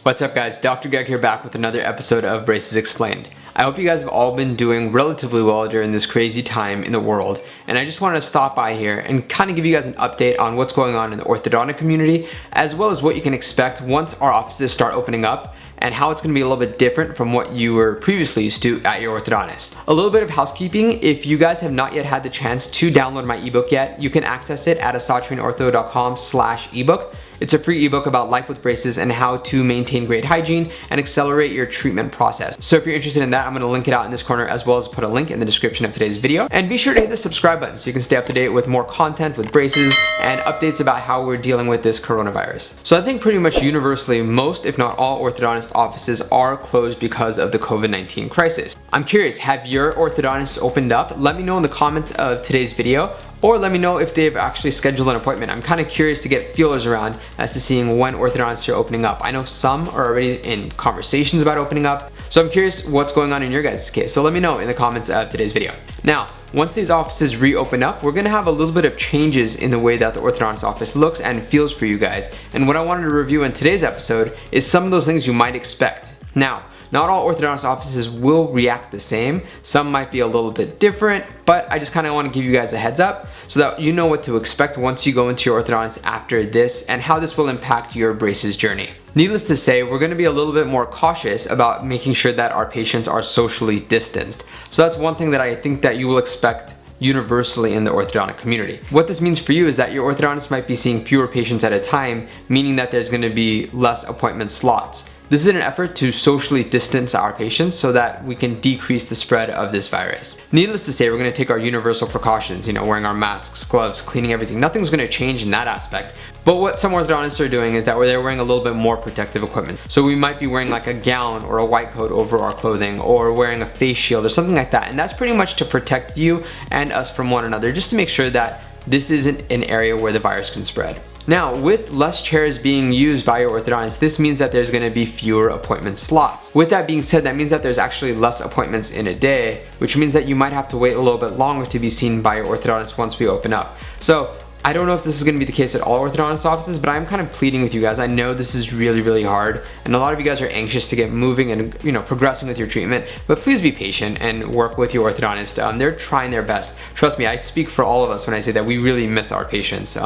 What's up guys, Dr. Greg here back with another episode of Braces Explained. I hope you guys have all been doing relatively well during this crazy time in the world, and I just wanted to stop by here and kind of give you guys an update on what's going on in the orthodontic community, as well as what you can expect once our offices start opening up, and how it's going to be a little bit different from what you were previously used to at your orthodontist. A little bit of housekeeping: if you guys have not yet had the chance to download my ebook yet, you can access it at asatrianortho.com/ebook. It's a free ebook about life with braces and how to maintain great hygiene and accelerate your treatment process. So if you're interested in that, I'm going to link it out in this corner, as well as put a link in the description of today's video. And be sure to hit the subscribe button so you can stay up to date with more content with braces and updates about how we're dealing with this coronavirus. So I think pretty much universally, most if not all orthodontist offices are closed because of the COVID-19 crisis. I'm curious, have your orthodontists opened up? Let me know in the comments of today's video, or let me know if they've actually scheduled an appointment. I'm kind of curious to get feelers around as to seeing when orthodontists are opening up. I know some are already in conversations about opening up, so I'm curious what's going on in your guys' case. So let me know in the comments of today's video. Now, once these offices reopen up, we're gonna have a little bit of changes in the way that the orthodontist office looks and feels for you guys. And what I wanted to review in today's episode is some of those things you might expect. Now, not all orthodontist offices will react the same. Some might be a little bit different, but I just kind of want to give you guys a heads up so that you know what to expect once you go into your orthodontist after this, and how this will impact your braces journey. Needless to say, we're going to be a little bit more cautious about making sure that our patients are socially distanced. So that's one thing that I think that you will expect universally in the orthodontic community. What this means for you is that your orthodontist might be seeing fewer patients at a time, meaning that there's going to be less appointment slots. This is in an effort to socially distance our patients so that we can decrease the spread of this virus. Needless to say, we're going to take our universal precautions, wearing our masks, gloves, cleaning everything. Nothing's going to change in that aspect. But what some orthodontists are doing is that they're wearing a little bit more protective equipment. So we might be wearing like a gown or a white coat over our clothing, or wearing a face shield or something like that. And that's pretty much to protect you and us from one another, just to make sure that this isn't an area where the virus can spread. Now, with less chairs being used by your orthodontist, this means that there's going to be fewer appointment slots. With that being said, that means that there's actually less appointments in a day, which means that you might have to wait a little bit longer to be seen by your orthodontist once we open up. So I don't know if this is going to be the case at all orthodontist offices, but I'm kind of pleading with you guys. I know this is really hard, and a lot of you guys are anxious to get moving and progressing with your treatment, but please be patient and work with your orthodontist. They're trying their best. Trust me, I speak for all of us when I say that we really miss our patients.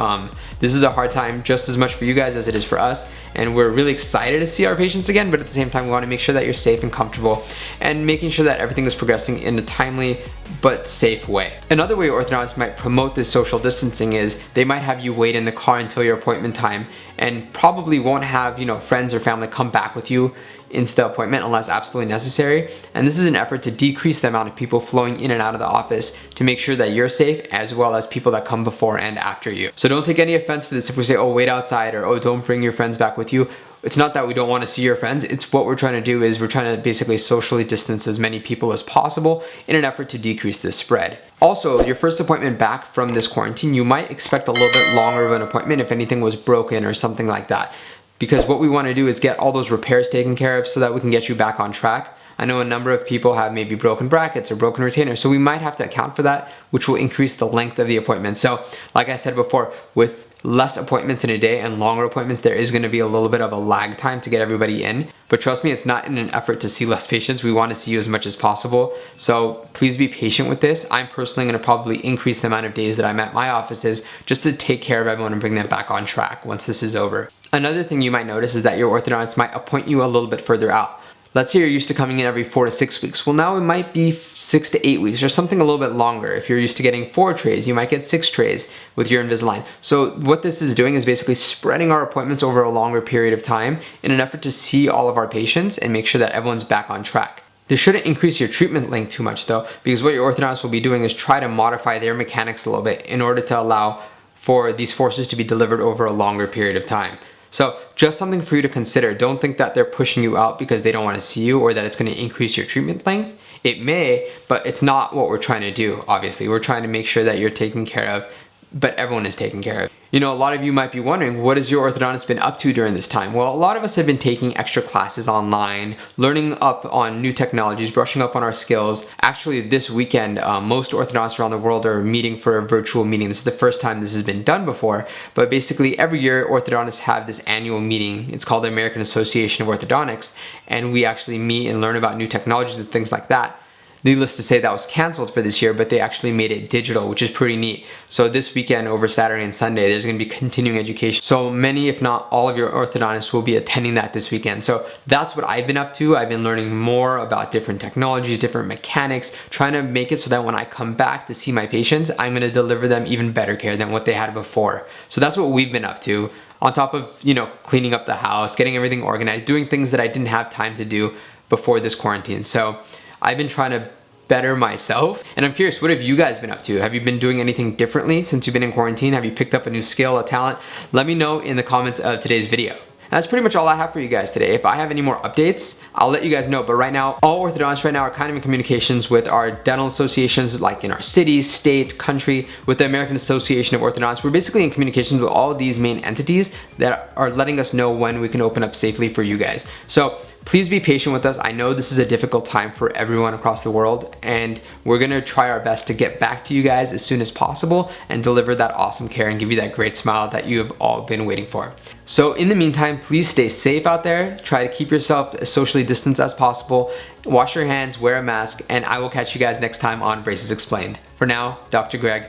This is a hard time just as much for you guys as it is for us, and we're really excited to see our patients again, but at the same time we want to make sure that you're safe and comfortable, and making sure that everything is progressing in a timely but safe way. Another way orthodontists might promote this social distancing is they might have you wait in the car until your appointment time, and probably won't have friends or family come back with you into the appointment unless absolutely necessary. And this is an effort to decrease the amount of people flowing in and out of the office to make sure that you're safe, as well as people that come before and after you. So don't take any offense to this if we say, oh, wait outside, or oh, don't bring your friends back with you. It's not that we don't want to see your friends. It's what we're trying to do is we're trying to basically socially distance as many people as possible in an effort to decrease this spread. Also, your first appointment back from this quarantine, you might expect a little bit longer of an appointment if anything was broken or something like that. Because what we want to do is get all those repairs taken care of so that we can get you back on track. I know a number of people have maybe broken brackets or broken retainers, so we might have to account for that, which will increase the length of the appointment. So like I said before, with less appointments in a day and longer appointments, there is going to be a little bit of a lag time to get everybody in. But trust me, it's not in an effort to see less patients. We want to see you as much as possible. So please be patient with this. I'm personally going to probably increase the amount of days that I'm at my offices just to take care of everyone and bring them back on track once this is over. Another thing you might notice is that your orthodontist might appoint you a little bit further out. Let's say you're used to coming in every 4 to 6 weeks. Well, now it might be 6 to 8 weeks or something a little bit longer. If you're used to getting 4 trays, you might get 6 trays with your Invisalign. So what this is doing is basically spreading our appointments over a longer period of time in an effort to see all of our patients and make sure that everyone's back on track. This shouldn't increase your treatment length too much though, because what your orthodontist will be doing is try to modify their mechanics a little bit in order to allow for these forces to be delivered over a longer period of time. So just something for you to consider. Don't think that they're pushing you out because they don't want to see you, or that it's going to increase your treatment length. It may, but it's not what we're trying to do, obviously. We're trying to make sure that you're taken care of but everyone is taken care of. You know, a lot of you might be wondering, what has your orthodontist been up to during this time? Well, a lot of us have been taking extra classes online, learning up on new technologies, brushing up on our skills. Actually, this weekend, most orthodontists around the world are meeting for a virtual meeting. This is the first time this has been done before, but basically every year orthodontists have this annual meeting. It's called the American Association of Orthodontics, and we actually meet and learn about new technologies and things like that. Needless to say, that was canceled for this year, but they actually made it digital, which is pretty neat. So this weekend, over Saturday and Sunday, there's going to be continuing education. So many, if not all of your orthodontists will be attending that this weekend. So that's what I've been up to. I've been learning more about different technologies, different mechanics, trying to make it so that when I come back to see my patients, I'm going to deliver them even better care than what they had before. So that's what we've been up to. On top of, you know, cleaning up the house, getting everything organized, doing things that I didn't have time to do before this quarantine. So I've been trying to better myself, and I'm curious, what have you guys been up to? Have you been doing anything differently since you've been in quarantine? Have you picked up a new skill, a talent? Let me know in the comments of today's video. And that's pretty much all I have for you guys today. If I have any more updates, I'll let you guys know. But right now, all orthodontists right now are kind of in communications with our dental associations, like in our city, state, country, with the American Association of Orthodontists. We're basically in communications with all of these main entities that are letting us know when we can open up safely for you guys. So please be patient with us. I know this is a difficult time for everyone across the world, and we're gonna try our best to get back to you guys as soon as possible and deliver that awesome care and give you that great smile that you have all been waiting for. So in the meantime, please stay safe out there. Try to keep yourself as socially distanced as possible. Wash your hands, wear a mask, and I will catch you guys next time on Braces Explained. For now, Dr. Greg,